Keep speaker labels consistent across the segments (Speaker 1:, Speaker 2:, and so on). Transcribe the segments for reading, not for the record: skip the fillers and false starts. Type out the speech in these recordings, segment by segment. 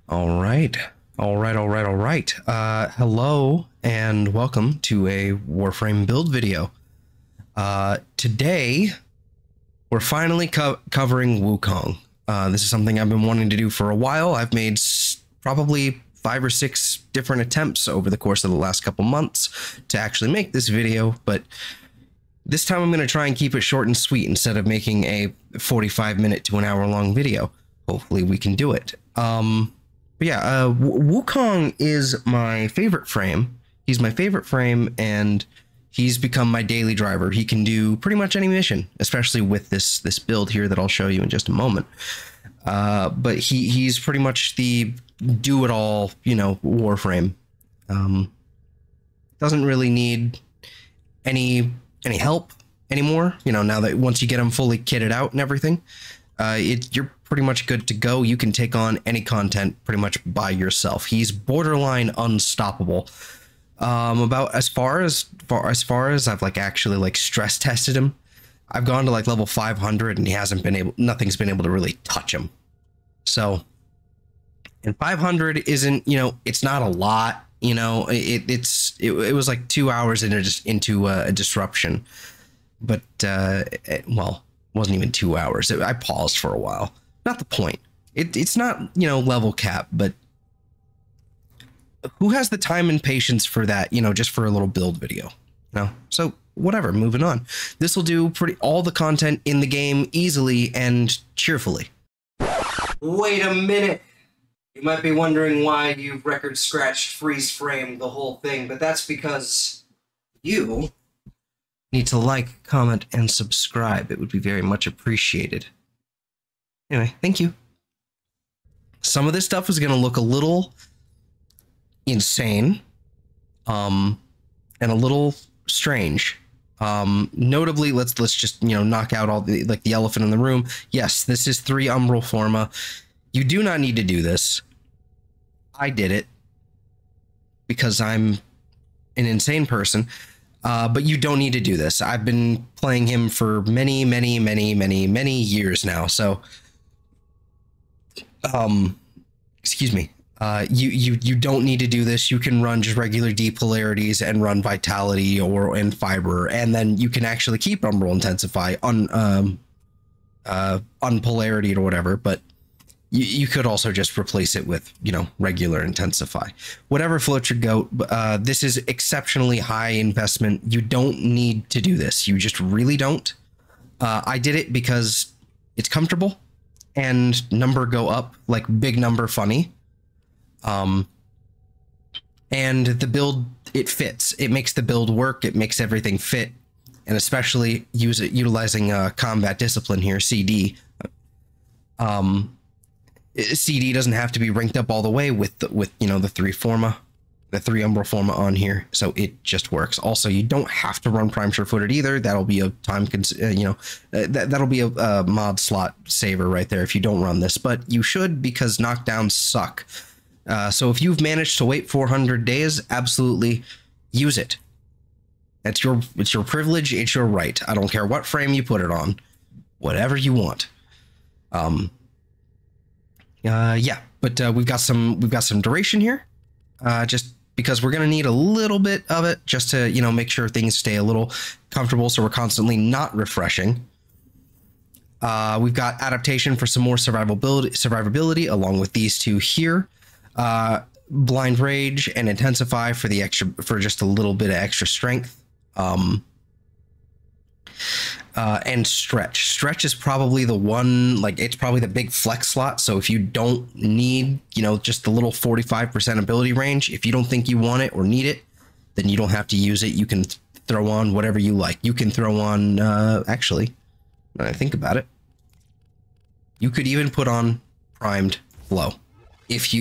Speaker 1: All right. All right. Hello and welcome to a Warframe build video. Today, we're finally covering Wukong. This is something I've been wanting to do for a while. I've made probably 5 or 6 different attempts over the course of the last couple months to actually make this video, but this time I'm going to try and keep it short and sweet instead of making a 45-minute to an hour-long video. Hopefully we can do it. But yeah, Wukong is my favorite frame. He's my favorite frame, and he's become my daily driver. He can do pretty much any mission, especially with this build here that I'll show you in just a moment. But he's pretty much the do-it-all, Warframe. Doesn't really need any help anymore. Now that once you get him fully kitted out and everything, you're pretty much good to go. You can take on any content pretty much by yourself. He's borderline unstoppable. About as far as I've actually stress tested him, I've gone to level 500 and nothing's been able to really touch him. So, and 500 isn't, it's not a lot. It was like 2 hours into a disruption, but well, wasn't even 2 hours. I paused for a while. Not the point. It's not, level cap, but who has the time and patience for that, just for a little build video? So whatever, moving on. This will do all the content in the game easily and cheerfully. Wait a minute. You might be wondering why you've record scratched, freeze framed the whole thing, but that's because you need to like, comment, and subscribe. It would be very much appreciated. Anyway, thank you. Some of this stuff is going to look a little insane, and a little strange. Notably, let's just knock out all the the elephant in the room. Yes, this is 3 Umbral Forma. You do not need to do this. I did it because I'm an insane person. But you don't need to do this. I've been playing him for many years now. So, excuse me. You don't need to do this. You can run just regular depolarities and run vitality and fiber, and then you can actually keep Umbral Intensify unpolarity or whatever. But you could also just replace it with, regular Intensify. Whatever floats your goat. This is exceptionally high investment. You don't need to do this. You just really don't. I did it because it's comfortable and number go up, like big number funny. And the build, it fits. It makes the build work. It makes everything fit. And especially utilizing combat discipline here, CD. CD doesn't have to be ranked up all the way with the 3 Forma, the 3 Umbral Forma on here, so it just works. Also, you don't have to run Prime Sure-Footed either. That'll be a that'll be a mod slot saver right there if you don't run this, but you should, because knockdowns suck. So if you've managed to wait 400 days, absolutely use it. It's your privilege. It's your right. I don't care what frame you put it on, whatever you want. Yeah, but we've got some duration here, just because we're gonna need a little bit of it just to make sure things stay a little comfortable, so we're constantly not refreshing. We've got adaptation for some more survivability along with these 2 here. Blind Rage and Intensify for just a little bit of extra strength. And Stretch. Stretch is probably the one, it's probably the big flex slot. So if you don't need, just the little 45% ability range, if you don't think you want it or need it, then you don't have to use it. You can throw on whatever you like. You can throw on, actually, when I think about it, you could even put on Primed Flow. If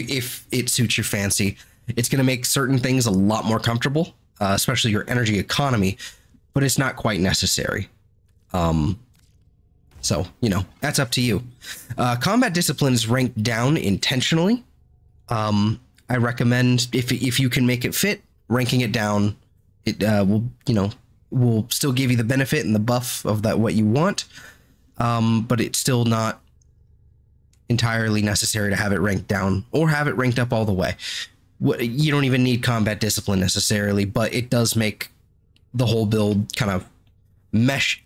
Speaker 1: it suits your fancy. It's going to make certain things a lot more comfortable, especially your energy economy, but it's not quite necessary. So, that's up to you. Combat discipline is ranked down intentionally. I recommend, if you can make it fit, ranking it down. It will still give you the benefit and the buff of what you want. But it's still not entirely necessary to have it ranked down or have it ranked up all the way. You don't even need combat discipline necessarily, but it does make the whole build kind of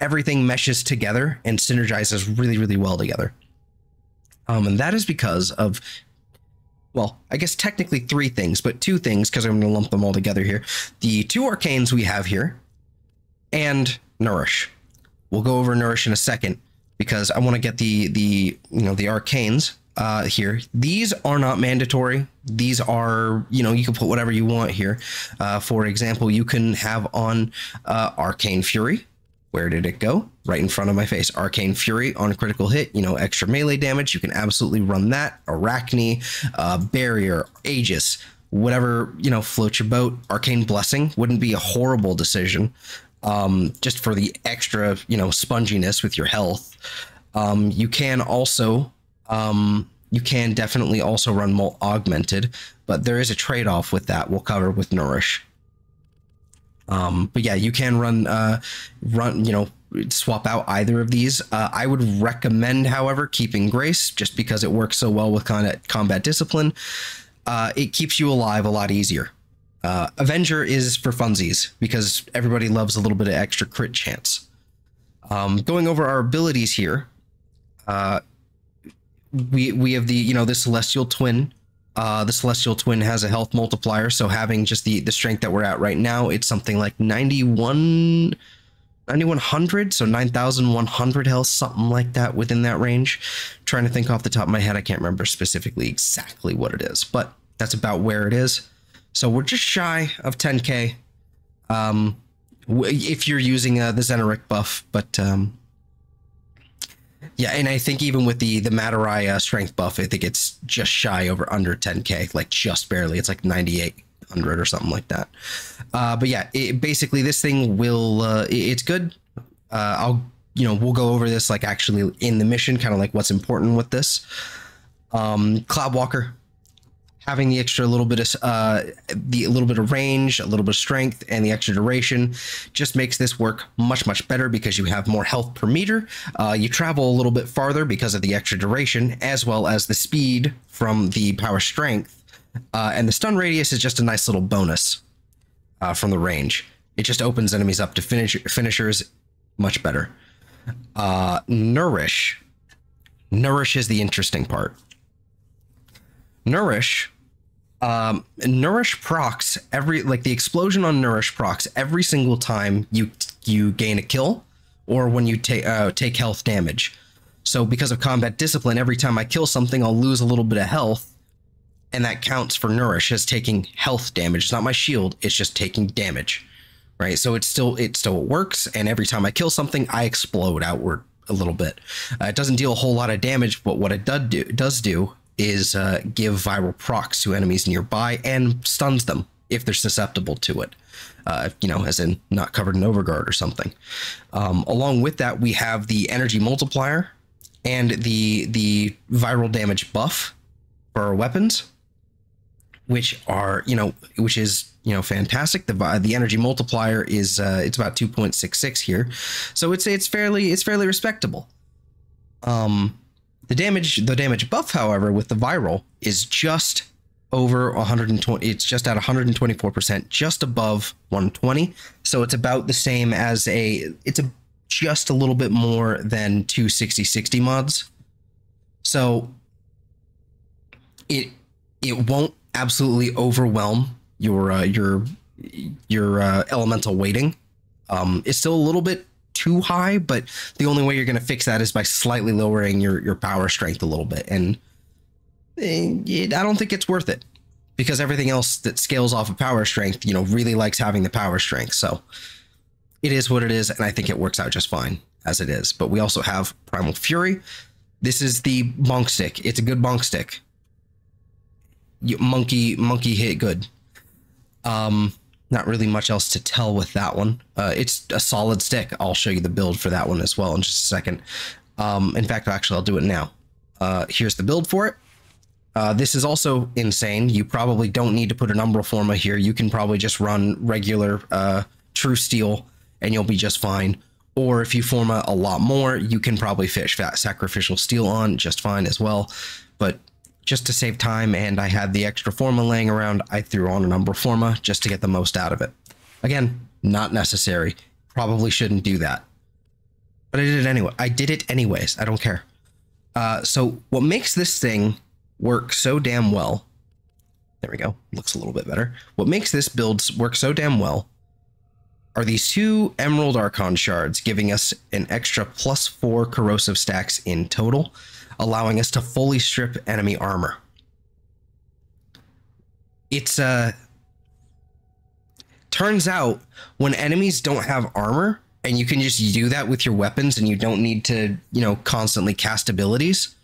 Speaker 1: everything meshes together and synergizes really, really well together. And that is because of, well, I guess technically 3 things, but 2 things, because I'm going to lump them all together here. The 2 arcanes we have here and Nourish. We'll go over Nourish in a second because I want to get the arcanes here. These are not mandatory. These are, you can put whatever you want here. For example, you can have on Arcane Fury. Where did it go? Right in front of my face. Arcane Fury on critical hit, extra melee damage. You can absolutely run that. Arachne, Barrier, Aegis, whatever, floats your boat. Arcane Blessing wouldn't be a horrible decision. Just for the extra, sponginess with your health. You can also, you can definitely also run Molt Augmented, but there is a trade-off with that we'll cover with Nourish. But yeah, you can swap out either of these. I would recommend, however, keeping Grace just because it works so well with combat discipline. It keeps you alive a lot easier. Avenger is for funsies because everybody loves a little bit of extra crit chance. Going over our abilities here, we have the Celestial Twin. The Celestial Twin has a health multiplier, so having just the strength that we're at right now, it's something like 9,100, so 9,100 health, something like that within that range. Trying to think off the top of my head, I can't remember specifically exactly what it is, but that's about where it is. So we're just shy of 10k if you're using the Xenoric buff, but yeah, and I think even with the Matarai strength buff, I think it's just shy under 10k, like just barely. It's like 9,800 or something like that. But yeah, basically this thing will, it's good. We'll go over this like actually in the mission, kind of like what's important with this. Cloudwalker, having the extra little bit of range, a little bit of strength, and the extra duration just makes this work much better because you have more health per meter. You travel a little bit farther because of the extra duration, as well as the speed from the power strength. And the stun radius is just a nice little bonus from the range. It just opens enemies up to finishers much better. Nourish. Nourish is the interesting part. Nourish procs the explosion on Nourish procs every single time you gain a kill or when you take health damage. So because of combat discipline, every time I kill something, I'll lose a little bit of health, and that counts for Nourish as taking health damage. It's not my shield, it's just taking damage, right? So it still works, and every time I kill something, I explode outward a little bit. It doesn't deal a whole lot of damage, but what it does do is give viral procs to enemies nearby and stuns them if they're susceptible to it, as in not covered in overguard or something. Along with that, we have the energy multiplier and the viral damage buff for our weapons, which is fantastic. The energy multiplier is it's about 2.66 here, so it's fairly respectable. The damage buff, however, with the viral is just over 120. It's just at 124%, just above 120. So it's about the same as just a little bit more than 2 60/60 mods. So it won't absolutely overwhelm your elemental weighting. It's still a little bit too high, but the only way you're going to fix that is by slightly lowering your power strength a little bit, and I don't think it's worth it because everything else that scales off of power strength really likes having the power strength. So it is what it is, and I think it works out just fine as it is. But we also have Primal Fury. This is the bonk stick. It's a good bonk stick. Monkey hit good. Not really much else to tell with that one. It's a solid stick. I'll show you the build for that one as well in just a second. In fact, actually, I'll do it now. Here's the build for it. This is also insane. You probably don't need to put an Umbral Forma here. You can probably just run regular True Steel and you'll be just fine. Or if you forma a lot more, you can probably fit sacrificial steel on just fine as well. But just to save time, and I had the extra forma laying around, I threw on an Umbra forma just to get the most out of it. Again, not necessary. Probably shouldn't do that. But I did it anyway. I did it anyways. I don't care. So what makes this thing work so damn well, there we go, looks a little bit better. What makes this build work so damn well are these 2 Emerald Archon shards, giving us an extra +4 corrosive stacks in total, allowing us to fully strip enemy armor. It's turns out when enemies don't have armor and you can just do that with your weapons and you don't need to, you know, constantly cast abilities,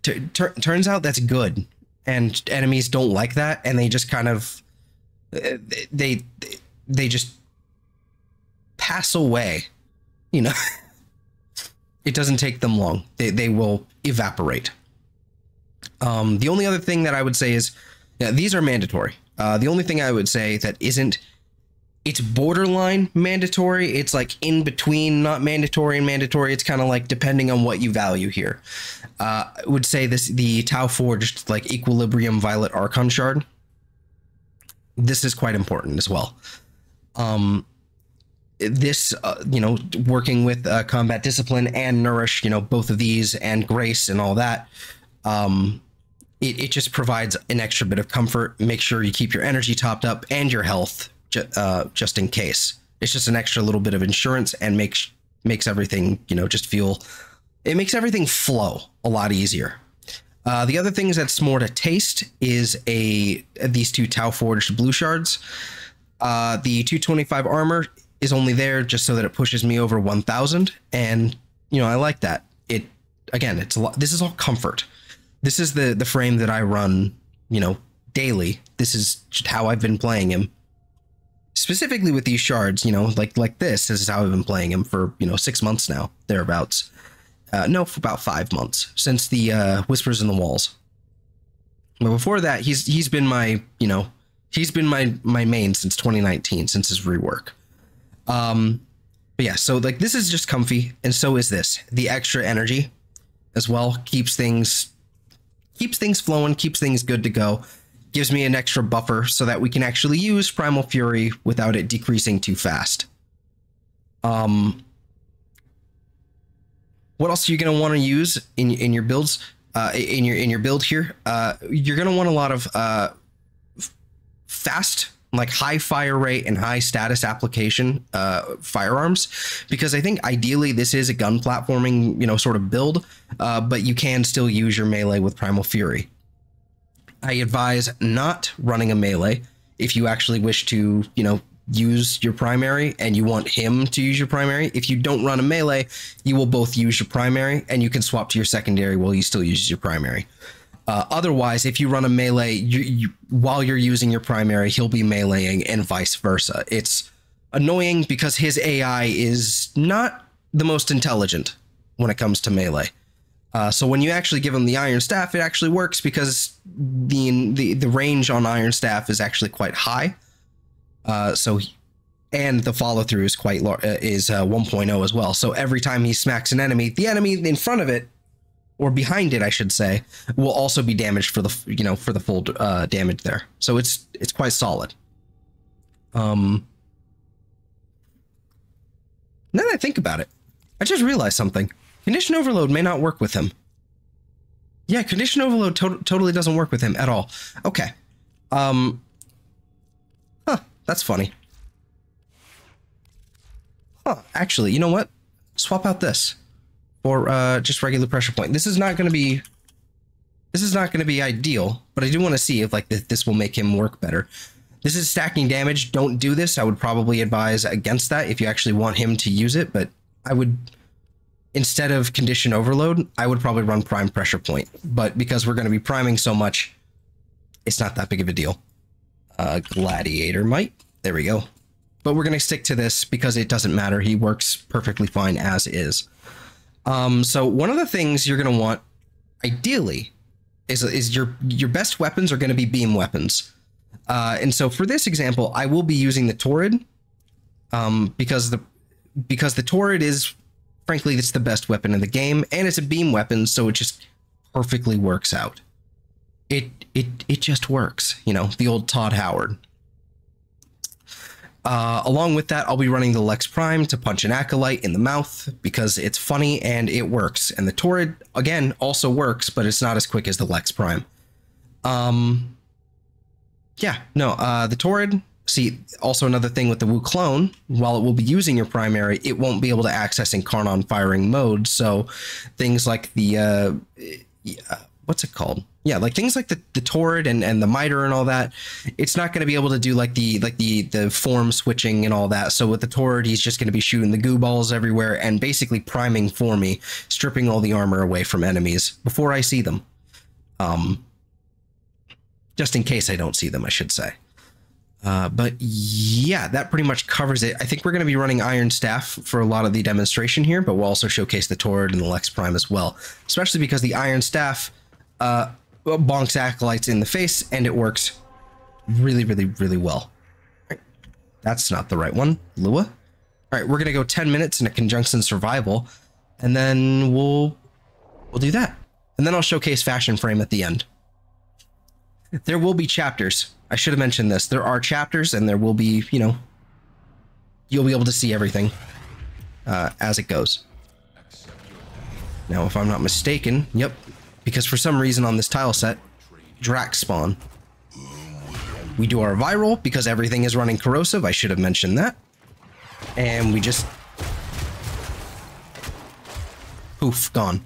Speaker 1: turns out that's good. And enemies don't like that, and they just kind of they just pass away, you know. It doesn't take them long. They will evaporate. The only other thing that I would say is, yeah, these are mandatory. The only thing I would say that isn't, it's borderline mandatory. It's like in between not mandatory and mandatory. It's kind of like depending on what you value here. I would say the Tau Forged like Equilibrium Violet Archon Shard. This is quite important as well. This, you know, working with Combat Discipline and Nourish, you know, both of these, and Grace and all that, it just provides an extra bit of comfort. Make sure you keep your energy topped up and your health just in case. It's just an extra little bit of insurance, and makes everything, you know, just feel, it makes everything flow a lot easier. The other things that's more to taste is these 2 Tau Forged blue shards. The 225 armor is only there just so that it pushes me over 1,000, and you know, I like that. It, again, it's a lot. This is all comfort. This is the frame that I run, you know, daily. This is just how I've been playing him. Specifically with these shards, you know, like this is how I've been playing him for, you know, 6 months now, thereabouts. No, for about 5 months, since the Whispers in the Walls. But before that, he's been my, you know, he's been my main since 2019, since his rework. But yeah, so like this is just comfy, and so is this. The extra energy as well keeps things flowing, keeps things good to go. Gives me an extra buffer so that we can actually use Primal Fury without it decreasing too fast. What else are you going to want to use in your builds? In your build here, you're going to want a lot of fast, like high fire rate and high status application firearms, because I think ideally this is a gun platforming, you know, sort of build, but you can still use your melee with Primal Fury. I advise not running a melee if you actually wish to, you know, use your primary and you want him to use your primary. If you don't run a melee, you will both use your primary, and you can swap to your secondary while you still use your primary. Otherwise, if you run a melee, while you're using your primary, he'll be meleeing and vice versa. It's annoying because his AI is not the most intelligent when it comes to melee. So when you actually give him the Iron Staff, it actually works because the range on Iron Staff is actually quite high. And the follow through is quite is 1.0 as well. So every time he smacks an enemy, the enemy in front of it, or behind it, I should say, will also be damaged for the, you know, for the full damage there. So it's quite solid. Now that I think about it, I just realized something. Condition Overload may not work with him. Yeah, Condition Overload totally doesn't work with him at all. Okay. Huh, that's funny. Huh, actually, you know what? Swap out this for just regular pressure point. This is not going to be ideal, but I do want to see if like this will make him work better. This is stacking damage. Don't do this. I would probably advise against that if you actually want him to use it, but I would, instead of Condition Overload, I would probably run Prime Pressure Point. But because we're going to be priming so much, it's not that big of a deal. Gladiator Might. There we go. But we're going to stick to this because it doesn't matter. He works perfectly fine as is. So one of the things you're going to want, ideally, is your best weapons are going to be beam weapons. And so for this example, I will be using the Torid, because because the Torid is, frankly, it's the best weapon in the game, and it's a beam weapon, so it just perfectly works out. It just works, you know, the old Todd Howard. Along with that, I'll be running the Lex Prime to punch an Acolyte in the mouth because it's funny and it works. And the Torid, again, also works, but it's not as quick as the Lex Prime. The Torid, see, also another thing with the Wukong, while it will be using your primary, it won't be able to access Incarnon firing mode. So things like the, what's it called? Yeah, like things like the Torid and the Miter and all that, it's not going to be able to do like the form switching and all that. So with the Torid, he's just going to be shooting the goo balls everywhere and basically priming for me, stripping all the armor away from enemies before I see them. Just in case I don't see them, I should say. But yeah, that pretty much covers it. I think we're going to be running Iron Staff for a lot of the demonstration here, but we'll also showcase the Torid and the Lex Prime as well, especially because the Iron Staff bonks Acolytes in the face, and it works really, really, really well. Right. That's not the right one. Lua. All right, we're going to go 10 minutes in a conjunction survival, and then we'll do that. And then I'll showcase Fashion Frame at the end. There will be chapters. I should have mentioned this. There are chapters, and there will be, you know, you'll be able to see everything as it goes. Now, if I'm not mistaken, yep, because for some reason on this tile set, Drax spawn. We do our viral because everything is running corrosive. I should have mentioned that. And we just... poof, gone.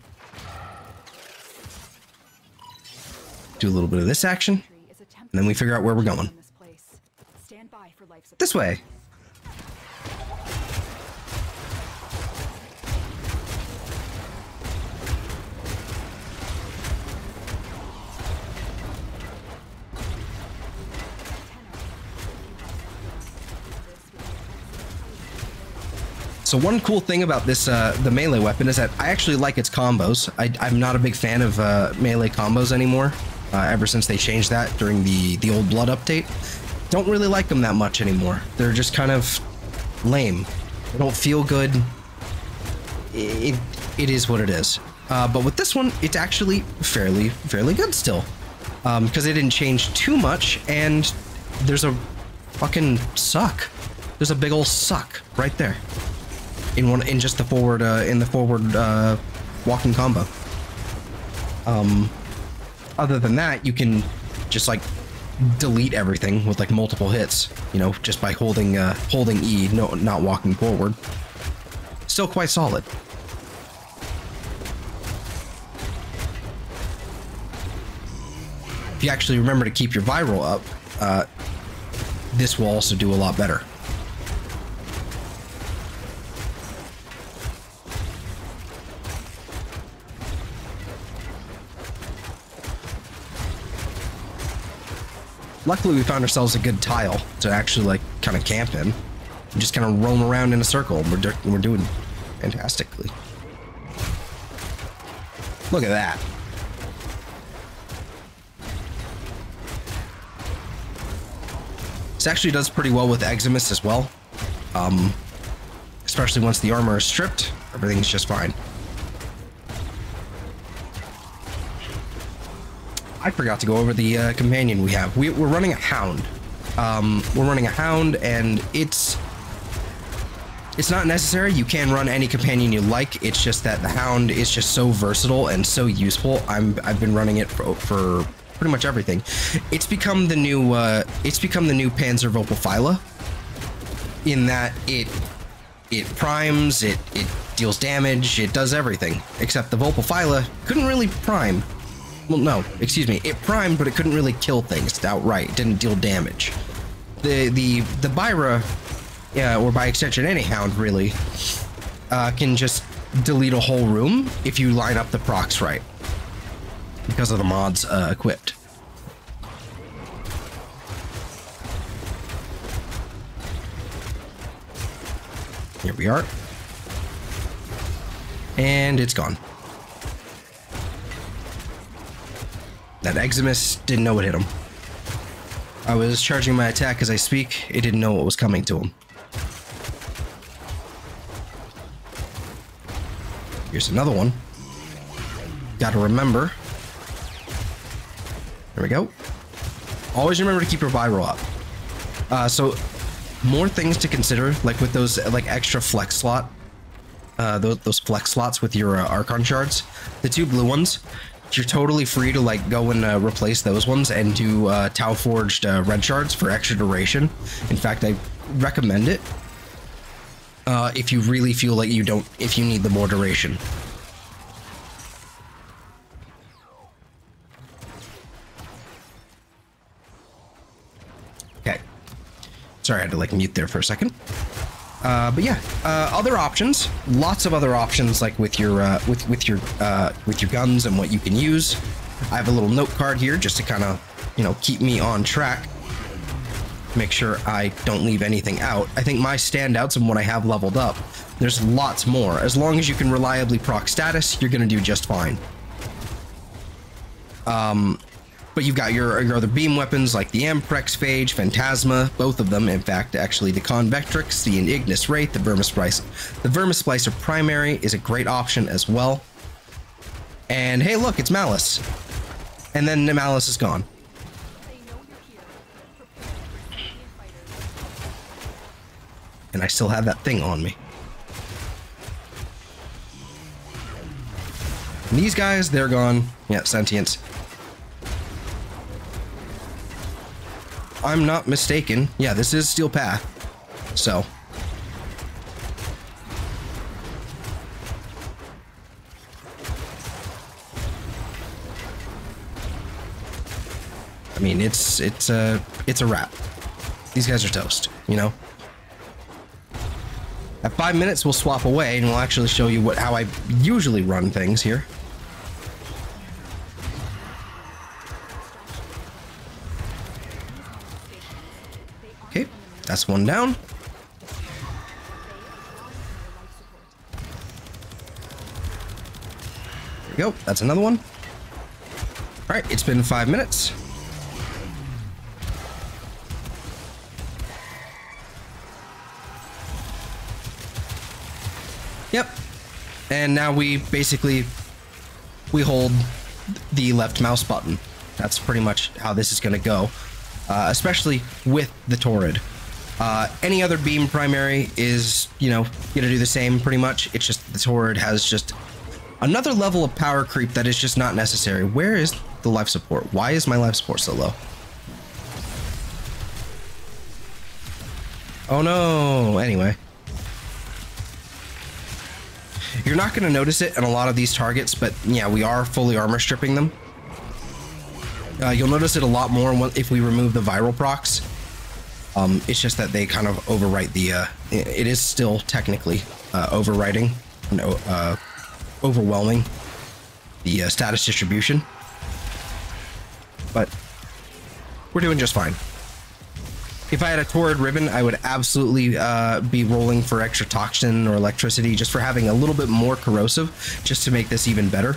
Speaker 1: Do a little bit of this action, and then we figure out where we're going. This way. So one cool thing about this, the melee weapon, is that I actually like its combos. I'm not a big fan of melee combos anymore, ever since they changed that during the Old Blood update. Don't really like them that much anymore. They're just kind of lame. They don't feel good. It is what it is. But with this one, it's actually fairly good still, because it didn't change too much, and there's a fucking suck. There's a big old suck right there. In just the forward walking combo. Other than that, you can just like delete everything with like multiple hits, you know, just by holding E, not walking forward. Still quite solid. If you actually remember to keep your viral up, this will also do a lot better. Luckily, we found ourselves a good tile to actually like kind of camp in, and just kind of roam around in a circle. We're doing fantastically. Look at that. This actually does pretty well with Eximus as well, especially once the armor is stripped. Everything's just fine. I forgot to go over the companion we have. We're running a Hound. We're running a Hound, and it's not necessary. You can run any companion you like. It's just that the Hound is just so versatile and so useful. I've been running it for pretty much everything. It's become the new Panzer Volpophyla, in that it primes, it deals damage, it does everything. Except the Volpophyla couldn't really prime. Well, no, excuse me. It primed, but it couldn't really kill things outright. It didn't deal damage. The Byra, yeah, or by extension any Hound really, can just delete a whole room if you line up the procs right, because of the mods equipped. Here we are. And it's gone. That Eximus didn't know what hit him. I was charging my attack as I speak. It didn't know what was coming to him. Here's another one. Gotta remember. There we go. Always remember to keep your viral up. So more things to consider, like with those like extra flex slot, those flex slots with your Archon shards, the 2 blue ones. You're totally free to like go and replace those ones and do Tau Forged red shards for extra duration. In fact, I recommend it if you really feel like if you need the more duration. Okay. Sorry, I had to like mute there for a second. But yeah, other options, lots of other options, like with your with your guns and what you can use. I have a little note card here just to kind of, you know, keep me on track. Make sure I don't leave anything out. I think my standouts and what I have leveled up, there's lots more. As long as you can reliably proc status, you're gonna do just fine. But you've got your other beam weapons like the Amprex Phage, Phantasma, both of them, in fact, actually the Convectrix, the Ignis Wraith, the Vermisplicer. The Vermisplicer Primary is a great option as well. And hey, look, it's Malice. And then the Malice is gone. And I still have that thing on me. And these guys, they're gone. Yeah, sentience. I'm not mistaken. Yeah, this is Steel Path. So. I mean, it's a wrap. These guys are toast, you know? At 5 minutes, we'll swap away and we'll actually show you how I usually run things here. Okay, that's one down. There we go, that's another one. All right, it's been 5 minutes. Yep, and now we basically, we hold the left mouse button. That's pretty much how this is gonna go. Especially with the Torid. Any other beam primary is, you know, gonna do the same pretty much. It's just the Torid has just another level of power creep that is just not necessary. Where is the life support? Why is my life support so low? Oh no, anyway. You're not gonna notice it in a lot of these targets, but yeah, we are fully armor stripping them. You'll notice it a lot more if we remove the viral procs. It's just that they kind of overwrite the, it is still technically overwriting and overwhelming the status distribution. But we're doing just fine. If I had a Torid ribbon, I would absolutely be rolling for extra toxin or electricity just for having a little bit more corrosive, just to make this even better.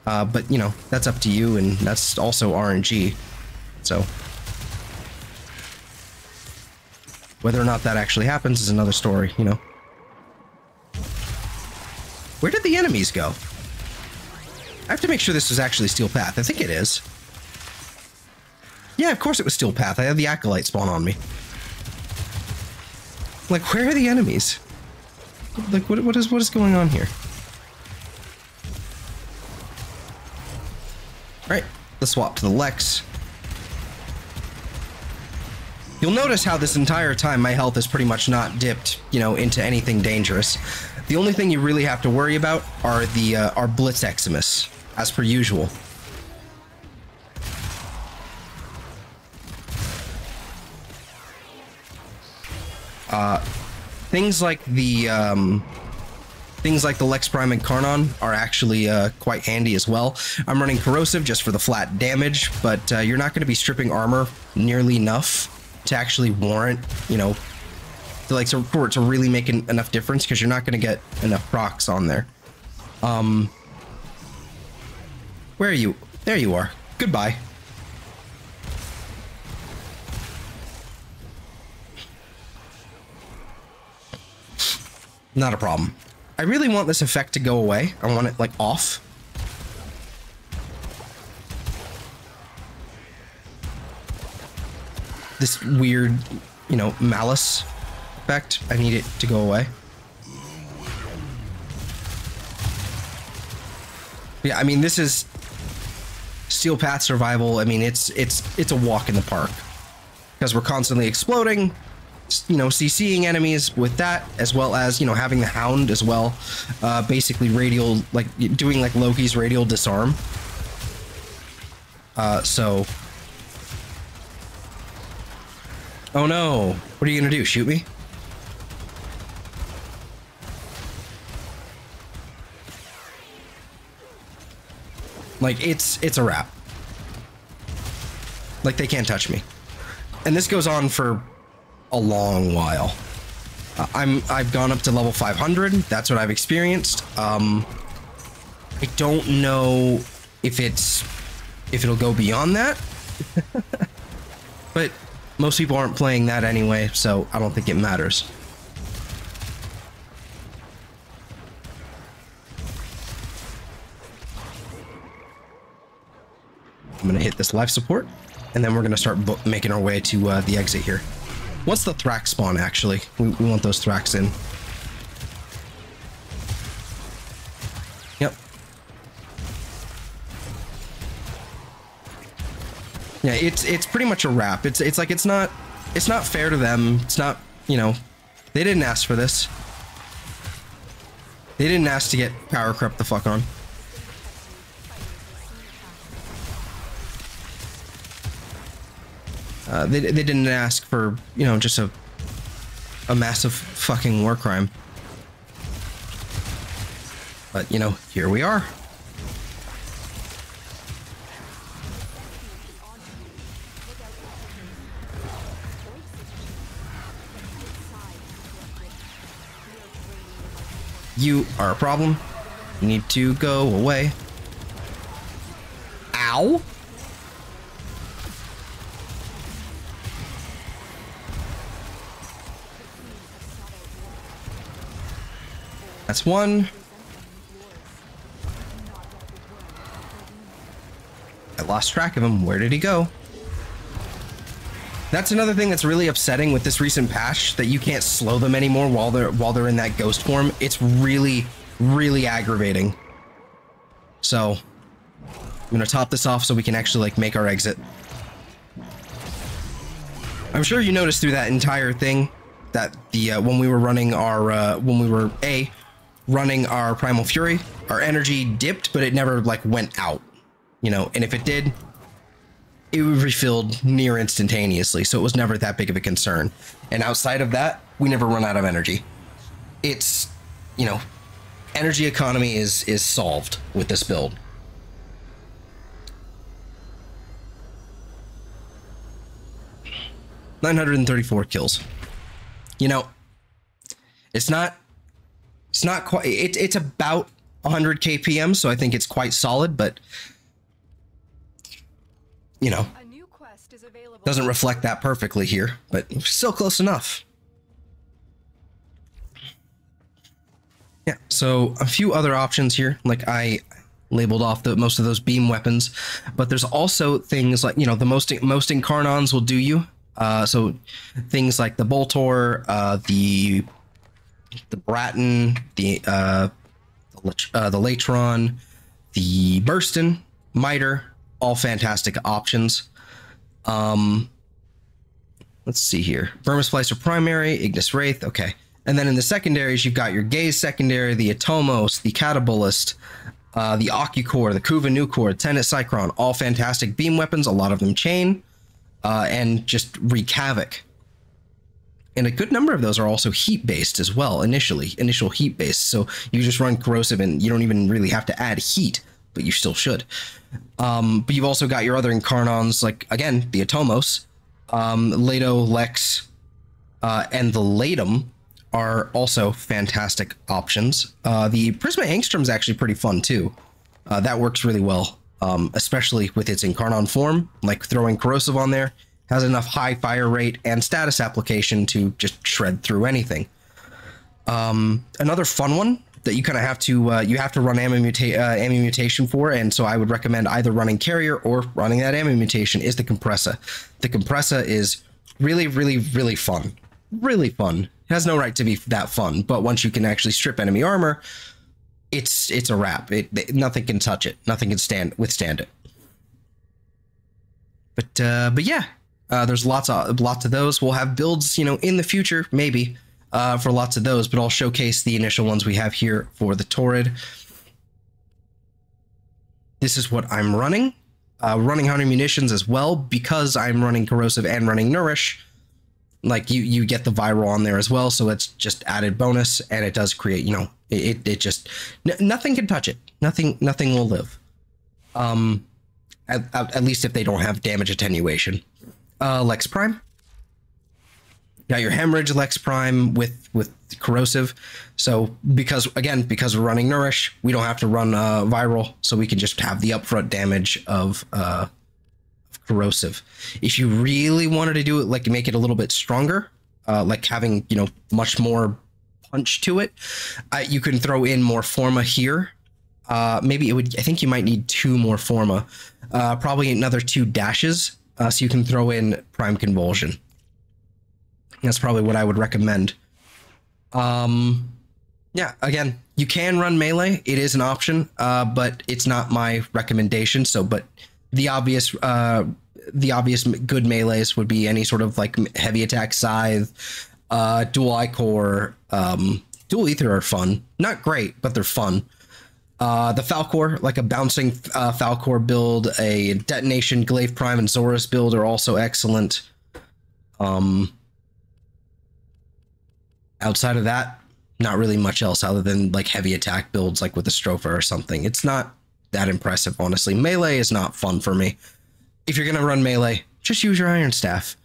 Speaker 1: But, you know, that's up to you, and that's also RNG. So, whether or not that actually happens is another story, you know. Where did the enemies go? I have to make sure this was actually Steel Path. I think it is. Yeah, of course it was Steel Path. I had the Acolyte spawn on me. Like, where are the enemies? Like, what is going on here? Alright, let's swap to the Lex. You'll notice how this entire time my health is pretty much not dipped, you know, into anything dangerous. The only thing you really have to worry about are the our Blitz Eximus, as per usual. Things like the Lex Prime and Karnon are actually quite handy as well. I'm running Corrosive just for the flat damage, but you're not going to be stripping armor nearly enough to actually warrant, you know, for it to really make enough difference, because you're not going to get enough procs on there. Where are you? There you are. Goodbye. Not a problem. I really want this effect to go away. I want it, like, off. This weird, you know, malice effect. I need it to go away. Yeah, I mean, this is Steel Path Survival. I mean, it's a walk in the park because we're constantly exploding, you know, CCing enemies with that, as well as, you know, having the Hound as well. Basically radial, like doing like Loki's radial disarm. So. Oh no, what are you gonna do? Shoot me? Like, it's a wrap. Like, they can't touch me. And this goes on for a long while. I've gone up to level 500. That's what I've experienced. I don't know if it'll go beyond that. But most people aren't playing that anyway, so I don't think it matters. I'm gonna hit this life support, and then we're gonna start making our way to the exit here. What's the Thrax spawn, actually? We want those Thrax in. Yep. Yeah, it's pretty much a wrap. It's like it's not fair to them. It's not, you know, they didn't ask for this. They didn't ask to get power crept the fuck on. They didn't ask for, you know, just a massive fucking war crime. But, you know, here we are. You are a problem. You need to go away. Ow! That's one. I lost track of him. Where did he go? That's another thing that's really upsetting with this recent patch, that you can't slow them anymore while they're in that ghost form. It's really, really aggravating. So I'm gonna top this off so we can actually like make our exit. I'm sure you noticed through that entire thing that the when we were running our running our Primal Fury, our energy dipped, but it never like went out, you know, and if it did, it refilled near instantaneously, so it was never that big of a concern. And outside of that, we never run out of energy. It's, you know, energy economy is solved with this build. $934 kills. You know, it's not quite, it's about 100 kpm, so I think it's quite solid, but you know, doesn't reflect that perfectly here, but still close enough. Yeah, so a few other options here, like I labeled off most of those beam weapons, but there's also things like, you know, the most Incarnons will do you. So things like the Boltor, the Bratton, the Latron, the Burston, Miter, all fantastic options. Let's see here. Vermisplicer primary, Ignis Wraith, okay. And then in the secondaries, you've got your Gaze secondary, the Atomos, the Catabolist, the Ocucore, the Kuva Nucore, Tenet Cycron, all fantastic beam weapons, a lot of them chain, and just wreak havoc. And a good number of those are also heat-based as well, initial heat-based, so you just run corrosive and you don't even really have to add heat, but you still should. But you've also got your other Incarnons, like, again, the Atomos, Leto, Lex, and the Latum are also fantastic options. The Prisma Angstrom's actually pretty fun, too. That works really well, especially with its Incarnon form, like throwing corrosive on there. Has enough high fire rate and status application to just shred through anything. Another fun one that you kind of have to run ammo mutation for, and so I would recommend either running carrier or running that ammo mutation is the compressor. The compressor is really, really, really fun. Really fun. It has no right to be that fun, but once you can actually strip enemy armor, it's a wrap. Nothing can touch it. Nothing can withstand it. But yeah, there's lots of those. We'll have builds, you know, in the future, maybe, for lots of those, but I'll showcase the initial ones we have here for the Torid. This is what I'm running. Running Hunter Munitions as well, because I'm running Corrosive and running Nourish. Like, you get the viral on there as well, so it's just added bonus, and it does create, you know, it just, nothing can touch it. Nothing will live. At least if they don't have damage attenuation. Lex Prime. Got your Hemorrhage Lex Prime with Corrosive. So because we're running Nourish, we don't have to run viral, so we can just have the upfront damage of Corrosive. If you really wanted to do it, like, make it a little bit stronger, like having, you know, much more punch to it, you can throw in more Forma here. Maybe I think you might need 2 more Forma, probably another 2 dashes, so you can throw in Prime Convulsion. That's probably what I would recommend. Yeah, again, you can run melee. It is an option, but it's not my recommendation. So, but the obvious good melees would be any sort of like heavy attack scythe, dual Ichor, dual ether are fun. Not great, but they're fun. The Falcor, like a bouncing Falcor build, a detonation Glaive Prime and Zorus build are also excellent. Outside of that, not really much else other than like heavy attack builds like with a Stropher or something. It's not that impressive, honestly. Melee is not fun for me. If you're going to run melee, just use your Iron Staff.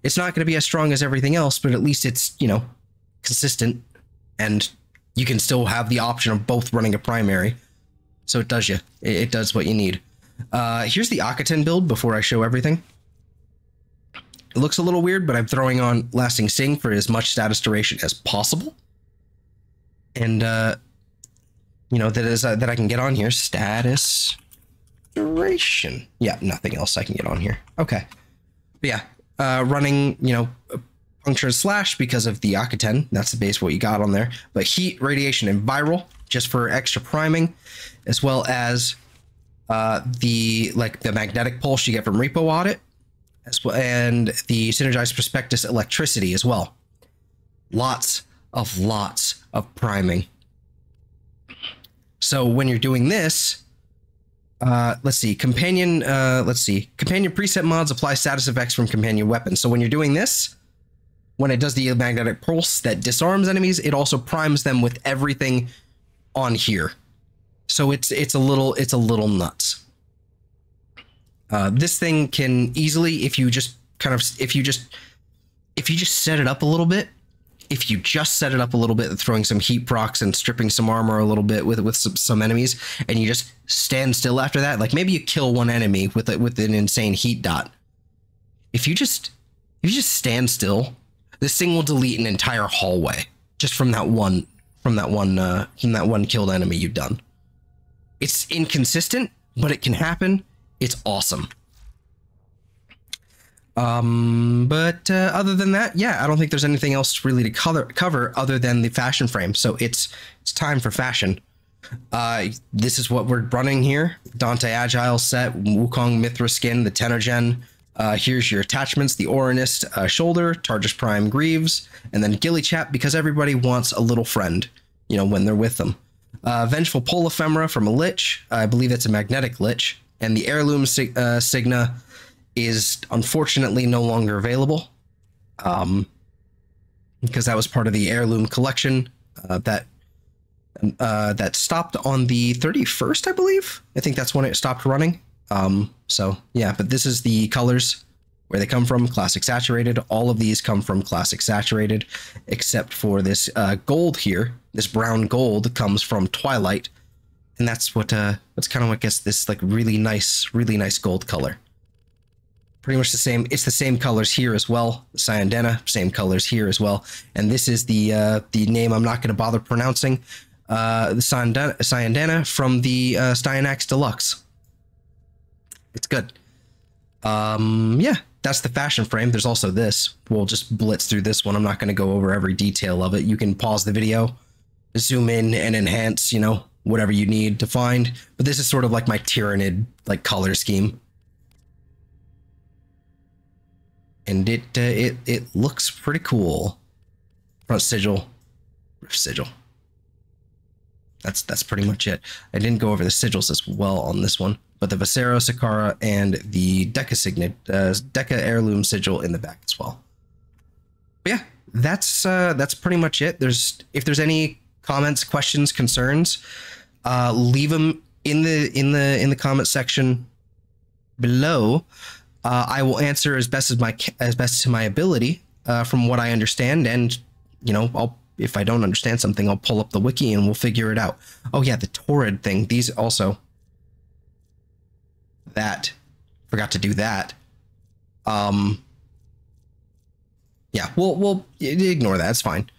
Speaker 1: It's not going to be as strong as everything else, but at least it's, you know, consistent, and you can still have the option of both running a primary. So it does you. It does what you need. Here's the Akaten build before I show everything. It looks a little weird, but I'm throwing on Lasting Sing for as much status duration as possible. And, you know, that I can get on here. Status duration. Yeah, nothing else I can get on here. Okay. But yeah, running, you know, Puncture Slash because of the Akaten. That's the base what you got on there. But Heat, Radiation, and Viral just for extra priming, as well as the Magnetic Pulse you get from Repo Audit, as well, and the Synergized Prospectus Electricity as well. Lots of priming. So when you're doing this, let's see, companion preset mods apply status effects from companion weapons. So when you're doing this, when it does the magnetic pulse that disarms enemies, it also primes them with everything on here. So it's a little nuts. This thing can easily, if you just set it up a little bit, throwing some heat procs and stripping some armor a little bit with some enemies, and you just stand still after that, like maybe you kill one enemy with an insane heat dot. If you just stand still, this thing will delete an entire hallway just from that one killed enemy you've done. It's inconsistent, but it can happen. It's awesome. But other than that, yeah, I don't think there's anything else really to cover other than the fashion frame. So it's time for fashion. This is what we're running here. Dante Agile set, Wukong Mithra skin, the Tenogen. Here's your attachments, the Oranist shoulder, Targus Prime Greaves, and then Gilly Chap, because everybody wants a little friend, you know, when they're with them. Vengeful Pole Ephemera from a Lich. I believe it's a magnetic Lich. And the Heirloom Signa is unfortunately no longer available, because that was part of the Heirloom collection that stopped on the 31st, I believe. I think that's when it stopped running. So yeah, but this is the colors where they come from, Classic Saturated. All of these come from Classic Saturated, except for this gold here. This brown gold comes from Twilight, and that's kind of what gets this like really nice gold color. Pretty much the same. It's the same colors here as well. The Cyandena, same colors here as well. And this is the name I'm not going to bother pronouncing. the Cyandana from the Styanax Deluxe. It's good. Yeah, that's the fashion frame. There's also this. We'll just blitz through this one. I'm not going to go over every detail of it. You can pause the video, zoom in and enhance, you know, whatever you need to find. But this is sort of like my Tyranid, like, color scheme. And it looks pretty cool. Front sigil, roof sigil. That's pretty much it. I didn't go over the sigils as well on this one, but the Viscera, Sakara, and the Deca Signet, Deca Heirloom sigil in the back as well. But yeah, that's pretty much it. If there's any comments, questions, concerns, leave them in the comment section below. I will answer as best to my ability, from what I understand, and you know, if I don't understand something, I'll pull up the wiki and we'll figure it out. Oh yeah, the Torid thing. These also. That. Forgot to do that. Yeah, we'll ignore that. It's fine.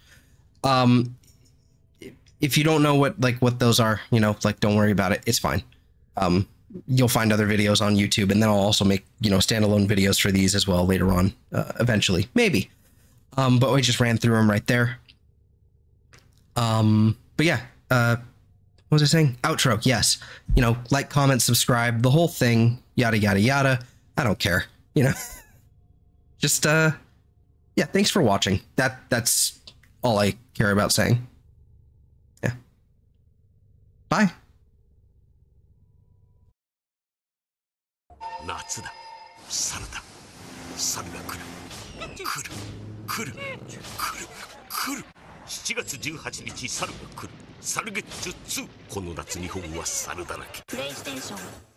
Speaker 1: If you don't know what those are, you know, like, don't worry about it. It's fine. You'll find other videos on YouTube, and then I'll also make, you know, standalone videos for these as well later on, eventually, maybe. But we just ran through them right there. But yeah, what was I saying? Outro, yes. You know, like, comment, subscribe, the whole thing, yada, yada, yada. I don't care, you know. Just, yeah, thanks for watching. That's all I care about saying. Yeah. Bye.
Speaker 2: 夏だ、猿だ、猿が来る、来る、来る、来る、来る。7月18日、猿が来る。猿ゲッチュ2。この夏日本は猿だらけ。プレイステーション。